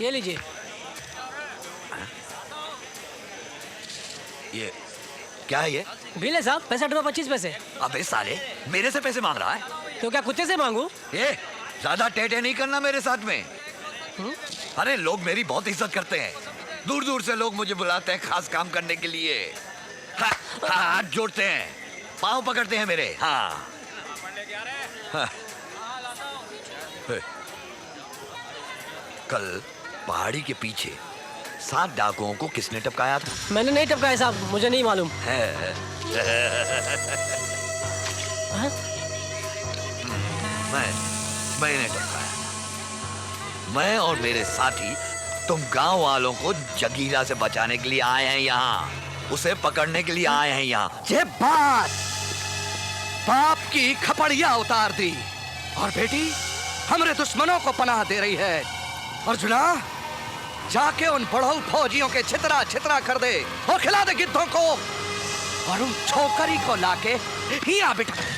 ये लीजिए। ये क्या है ये? बिल है साहब, 65 पैसे। अबे साले, मेरे से पैसे मांग रहा है? तो क्या कुत्ते से मांगू? ये ज्यादा टेटे नहीं करना मेरे साथ में। अरे लोग मेरी बहुत इज्जत करते हैं, दूर दूर से लोग मुझे बुलाते हैं खास काम करने के लिए। हाथ जोड़ते हैं, पाँव पकड़ते हैं मेरे। हाँ, हाँ। कल पहाड़ी के पीछे 7 डाकुओं को किसने टपकाया था? मैंने नहीं टपकाया साहब, मुझे नहीं मालूम है। मैंने टपकाया। मैं और मेरे साथी तुम गांव वालों को जगीरा से बचाने के लिए आए हैं यहाँ, उसे पकड़ने के लिए आए हैं यहाँ। ये बात बाप की खपड़िया उतार दी और बेटी हमरे दुश्मनों को पनाह दे रही है। अर्जुना, जाके उन बढ़ऊ फौजियों के छितरा छितरा कर दे और खिला दे गिद्धों को, और उन छोकरी को लाके हिया बिठा।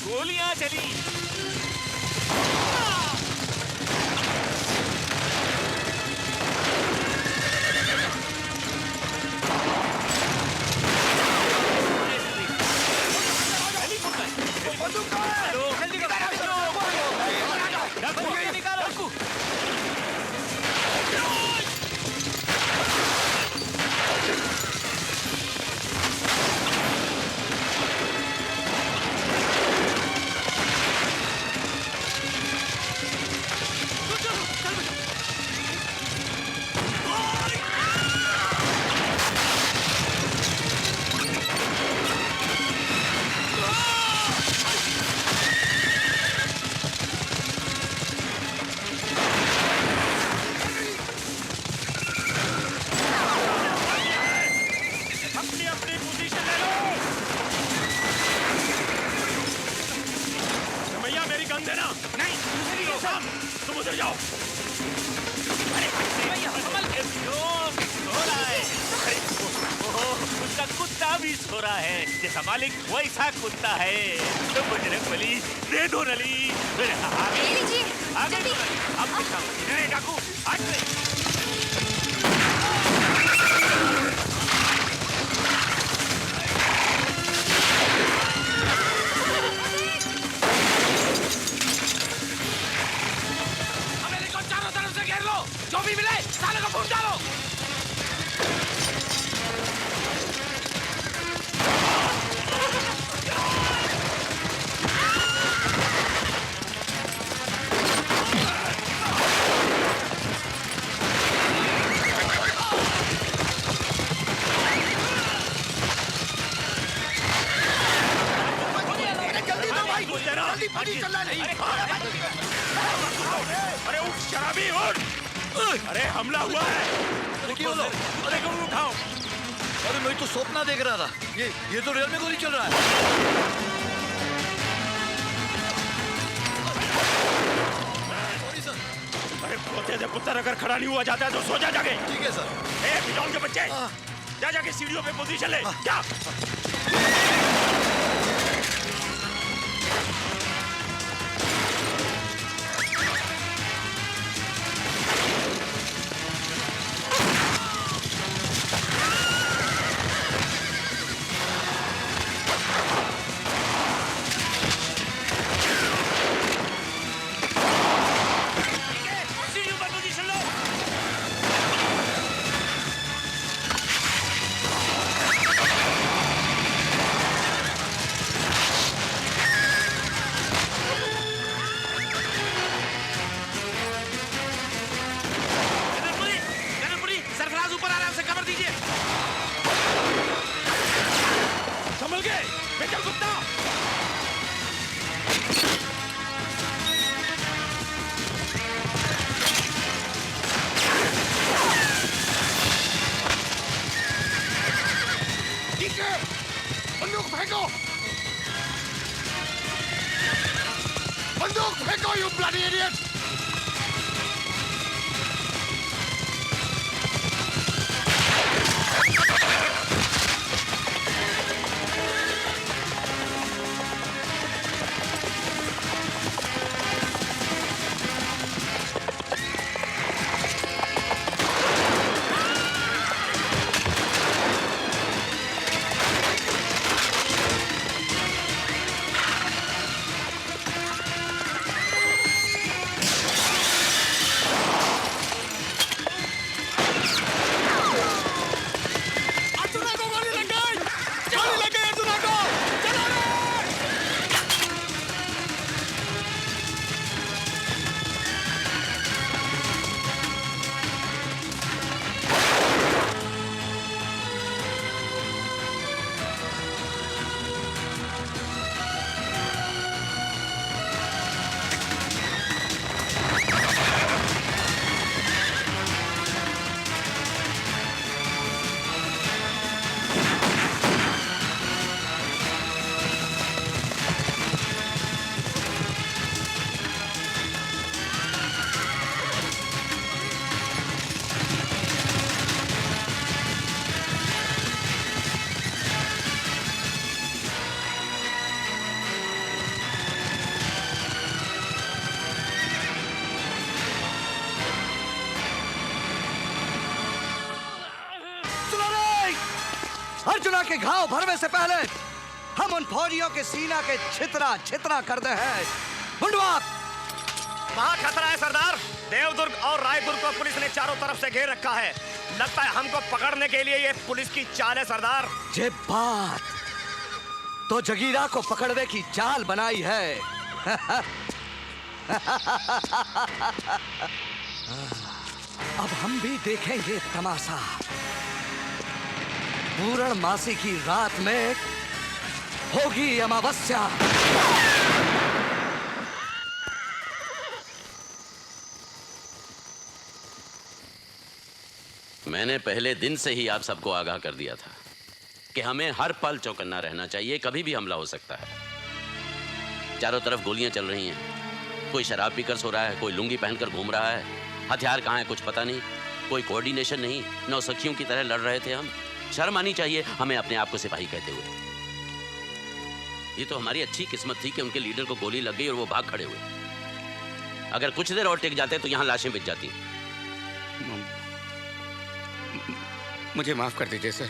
गोलियां चली। जैसा मालिक वैसा कुत्ता है। तो बजरंगबली दे दो नली। ले लीजिए जल्दी। डाकू हमें को चारों तरफ से घेर लो, जो भी मिले साले को फूट डालो। अरे उठ शराबी उठ। अरे हमला हुआ है। अरे कौन उठाओ। अरे मैं तो सपना देख रहा था, ये तो रियल में गोली चल रहा है। अरे पोते से पुत्र अगर खड़ा नहीं हुआ जाता है तो सो जा जाके। ठीक है सर। ए बिजौन के बच्चे, जा जाके सीढ़ियों पे पोजीशन ले। क्या idiot! अर्जुना के घाव भरने से पहले हम उन फौजियों के सीना के छितरा छितरा कर दे हैं। मुंडवा! वहाँ खतरा है सरदार। देवदुर्ग और रायदुर्ग को पुलिस ने चारों तरफ से घेर रखा है। लगता है हमको पकड़ने के लिए ये पुलिस की चाल है सरदार। ये बात तो जगीरा को पकड़ने की चाल बनाई है। अब हम भी देखेंगे तमाशा। पूर्णमासी की रात में होगी अमावस्या। मैंने पहले दिन से ही आप सबको आगाह कर दिया था कि हमें हर पल चौकन्ना रहना चाहिए, कभी भी हमला हो सकता है। चारों तरफ गोलियां चल रही हैं, कोई शराब पीकर सो रहा है, कोई लुंगी पहनकर घूम रहा है, हथियार कहाँ है कुछ पता नहीं, कोई कोऑर्डिनेशन नहीं। नौसखियों की तरह लड़ रहे थे हम। शर्म आनी चाहिए हमें अपने आप को सिपाही कहते हुए। ये तो हमारी अच्छी किस्मत थी कि उनके लीडर को गोली लग गई और वो भाग खड़े हुए। अगर कुछ देर और टिक जाते तो यहाँ लाशें बिछ जाती। मुझे माफ कर दीजिए सर।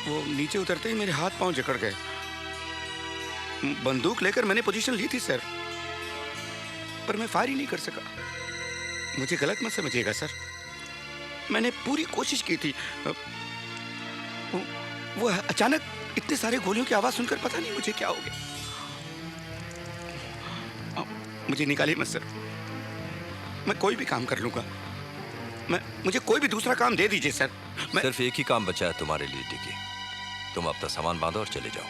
वो नीचे उतरते ही मेरे हाथ पांव जकड़ गए। बंदूक लेकर मैंने पोजीशन ली थी सर, पर मैं फायर ही नहीं कर सका। मुझे गलत मत समझिएगा सर, मैंने पूरी कोशिश की थी। वो अचानक इतने सारे गोलियों की आवाज सुनकर पता नहीं मुझे क्या हो गया। मुझे निकालिए मत सर, मैं कोई भी काम कर लूंगा। मुझे कोई भी दूसरा काम दे दीजिए सर। सिर्फ एक ही काम बचा है तुम्हारे लिए टिकी। तुम अपना सामान बांधो और चले जाओ।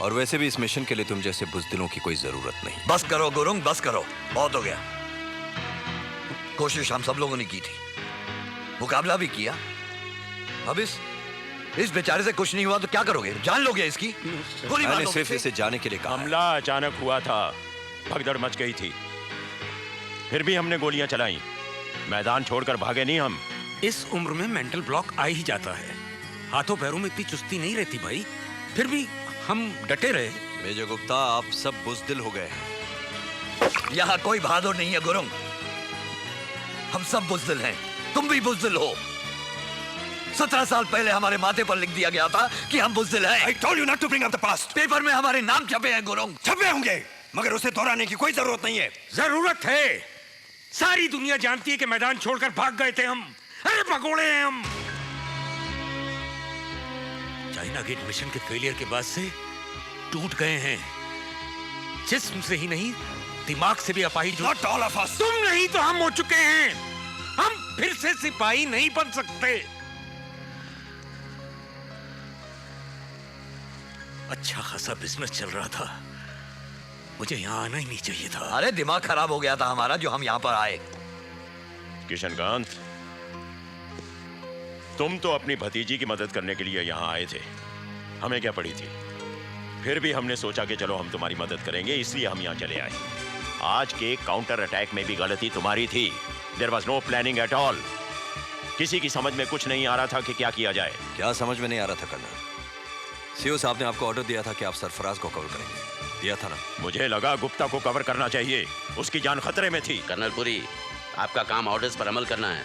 और वैसे भी इस मिशन के लिए तुम जैसे बुज़दिलों की कोई जरूरत नहीं। बस करो गुरुंग, बस करो, बहुत हो गया। कोशिश हम सब लोगों ने की थी, मुकाबला भी किया। अब इस बेचारे से कुछ नहीं हुआ तो क्या करोगे? जान लोगे इसकी? गोली मार मैंने दो सिर्फ इसे। इसे जाने के लिए कहा है। हमला अचानक हुआ था, भगदड़ मच गई थी, फिर भी हमने गोलियां चलाई। मैदान छोड़कर भागे नहीं हम। इस उम्र में मेंटल ब्लॉक आ ही जाता है। हाथों पैरों में इतनी चुस्ती नहीं रहती भाई, फिर भी हम डटे रहे। मेजर गुप्ता, आप सब बुज़दिल हो गए हैं। यहाँ कोई बहादुर नहीं है गुरुंग, हम सब बुज़दिल हैं। तुम भी बुज़दिल हो। 17 साल पहले हमारे माथे पर लिख दिया गया था कि हम बुज़दिल हैं। I told you not to bring up the past. Paper में हमारे नाम छपे हैं गुरुंग। छपे होंगे, मगर उसे दोहराने की कोई जरूरत नहीं है। जरूरत है। सारी दुनिया जानती है कि मैदान छोड़कर भाग गए थे हम। अरे भगोड़े हैं हम। चाइना गेट मिशन के फेलियर के बाद से टूट गए हैं, जिस्म से ही नहीं दिमाग से भी अपाहिज। Not all of us. तुम नहीं तो हम हो चुके हैं। हम फिर से सिपाही नहीं बन सकते। अच्छा खासा बिजनेस चल रहा था, मुझे यहाँ आना ही नहीं चाहिए था। अरे दिमाग खराब हो गया था हमारा जो हम यहाँ पर आए। किशनकांत, तुम तो अपनी भतीजी की मदद करने के लिए यहाँ आए थे, हमें क्या पड़ी थी? फिर भी हमने सोचा कि चलो हम तुम्हारी मदद करेंगे, इसलिए हम यहाँ चले आए। आज के काउंटर अटैक में भी गलती तुम्हारी थी। There was no planning at all. किसी की समझ में कुछ नहीं आ रहा था कि क्या किया जाए। क्या समझ में नहीं आ रहा था कर्नल? सीओ साहब ने आपको ऑर्डर दिया था कि आप सरफराज को कवर करेंगे, दिया था ना? मुझे लगा गुप्ता को कवर करना चाहिए, उसकी जान खतरे में थी। कर्नल पुरी, आपका काम ऑर्डर्स पर अमल करना है।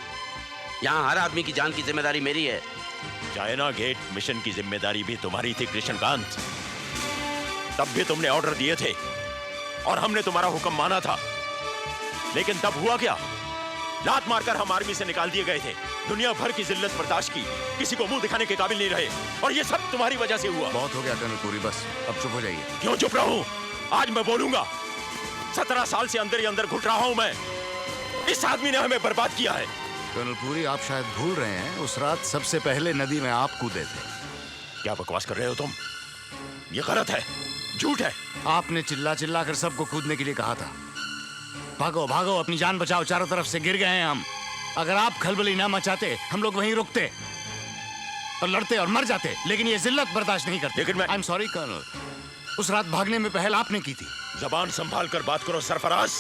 यहाँ हर आदमी की जान की जिम्मेदारी मेरी है। चाइना गेट मिशन की जिम्मेदारी भी तुम्हारी थी कृष्णकांत। तब भी तुमने ऑर्डर दिए थे और हमने तुम्हारा हुक्म माना था, लेकिन तब हुआ क्या? लात मारकर हम आर्मी से निकाल दिए गए थे। दुनिया भर की जिल्लत बर्दाश्त की, किसी को मुंह दिखाने के काबिल नहीं रहे, और ये सब तुम्हारी वजह से हुआ। बहुत हो गया कर्नल पुरी, बस अब चुप हो जाइए। क्यों चुप रहूं? आज मैं बोलूंगा। 17 साल से अंदर ही अंदर घुट रहा हूं मैं। इस आदमी ने हमें बर्बाद किया है। कर्नल पुरी, आप शायद भूल रहे हैं, उस रात सबसे पहले नदी में आप कूदे थे। क्या बकवास कर रहे हो तुम? ये गलत है, झूठ है। आपने चिल्ला चिल्ला कर सबको कूदने के लिए कहा था। भागो भागो, अपनी जान बचाओ, चारों तरफ से गिर गए हैं हम। अगर आप खलबली ना मचाते, हम लोग वहीं रुकते और लड़ते और मर जाते, लेकिन ये जिल्लत बर्दाश्त नहीं करते। लेकिन मैं आई एम सॉरी कर्नल, उस रात भागने में पहल आपने की थी। जबान संभाल कर बात करो सरफराज।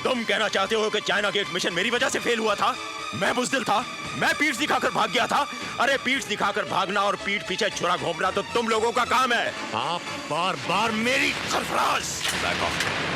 तुम कहना चाहते हो कि चाइना गेट मिशन मेरी वजह से फेल हुआ था? मैं बुज़दिल था, मैं पीठ दिखाकर भाग गया था। अरे पीठ दिखाकर भागना और पीठ पीछे छुरा घोंपना तो तुम लोगों का काम है। आप बार बार मेरी सरफराज, बैक ऑफ।